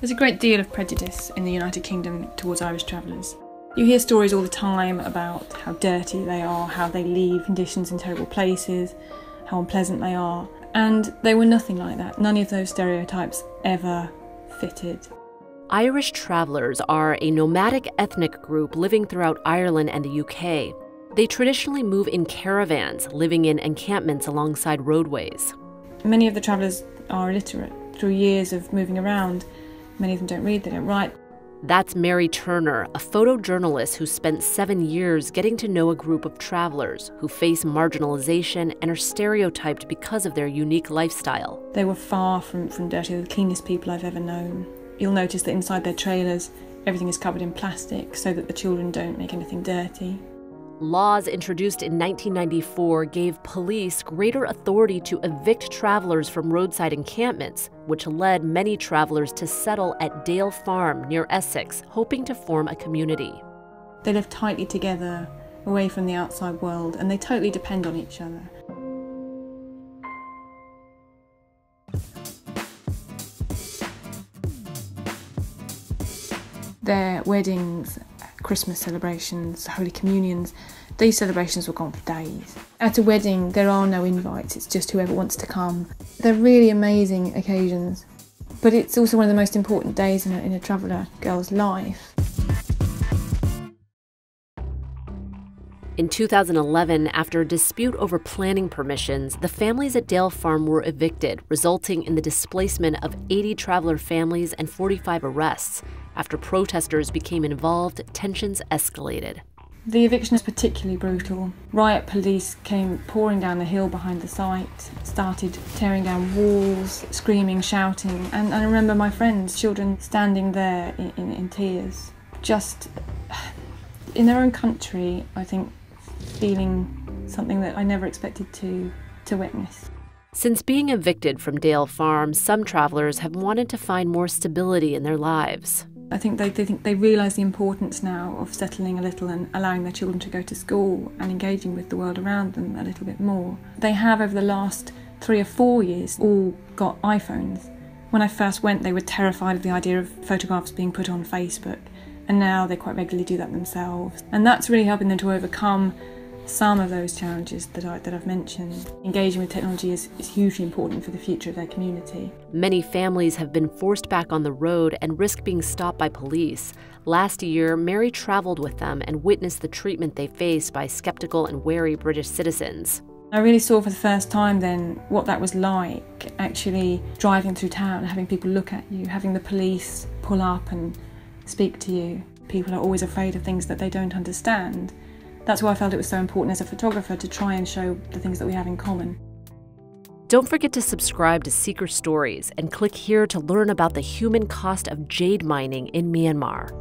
There's a great deal of prejudice in the United Kingdom towards Irish travellers. You hear stories all the time about how dirty they are, how they leave conditions in terrible places, how unpleasant they are, and they were nothing like that. None of those stereotypes ever fitted. Irish travellers are a nomadic ethnic group living throughout Ireland and the UK. They traditionally move in caravans, living in encampments alongside roadways. Many of the travellers are illiterate. Through years of moving around, many of them don't read, they don't write. That's Mary Turner, a photojournalist who spent 7 years getting to know a group of travelers who face marginalization and are stereotyped because of their unique lifestyle. They were far from dirty, the cleanest people I've ever known. You'll notice that inside their trailers, everything is covered in plastic so that the children don't make anything dirty. Laws introduced in 1994 gave police greater authority to evict travelers from roadside encampments, which led many travelers to settle at Dale Farm near Essex, hoping to form a community. They live tightly together, away from the outside world, and they totally depend on each other. Their weddings, Christmas celebrations, Holy Communions, these celebrations will go on for days. At a wedding, there are no invites, it's just whoever wants to come. They're really amazing occasions, but it's also one of the most important days in a traveller girl's life. In 2011, after a dispute over planning permissions, the families at Dale Farm were evicted, resulting in the displacement of 80 traveller families and 45 arrests. After protesters became involved, tensions escalated. The eviction was particularly brutal. Riot police came pouring down the hill behind the site, started tearing down walls, screaming, shouting, and I remember my friends, children, standing there in tears. Just in their own country, I think, feeling something that I never expected to witness. Since being evicted from Dale Farm, some travellers have wanted to find more stability in their lives. I think they realise the importance now of settling a little and allowing their children to go to school and engaging with the world around them a little bit more. They have, over the last 3 or 4 years, all got iPhones. When I first went, they were terrified of the idea of photographs being put on Facebook, and now they quite regularly do that themselves. And that's really helping them to overcome some of those challenges that I've mentioned. Engaging with technology is hugely important for the future of their community. Many families have been forced back on the road and risk being stopped by police. Last year, Mary travelled with them and witnessed the treatment they face by skeptical and wary British citizens. I really saw for the first time then what that was like, actually driving through town, having people look at you, having the police pull up and speak to you. People are always afraid of things that they don't understand. That's why I felt it was so important as a photographer to try and show the things that we have in common. Don't forget to subscribe to Seeker Stories and click here to learn about the human cost of jade mining in Myanmar.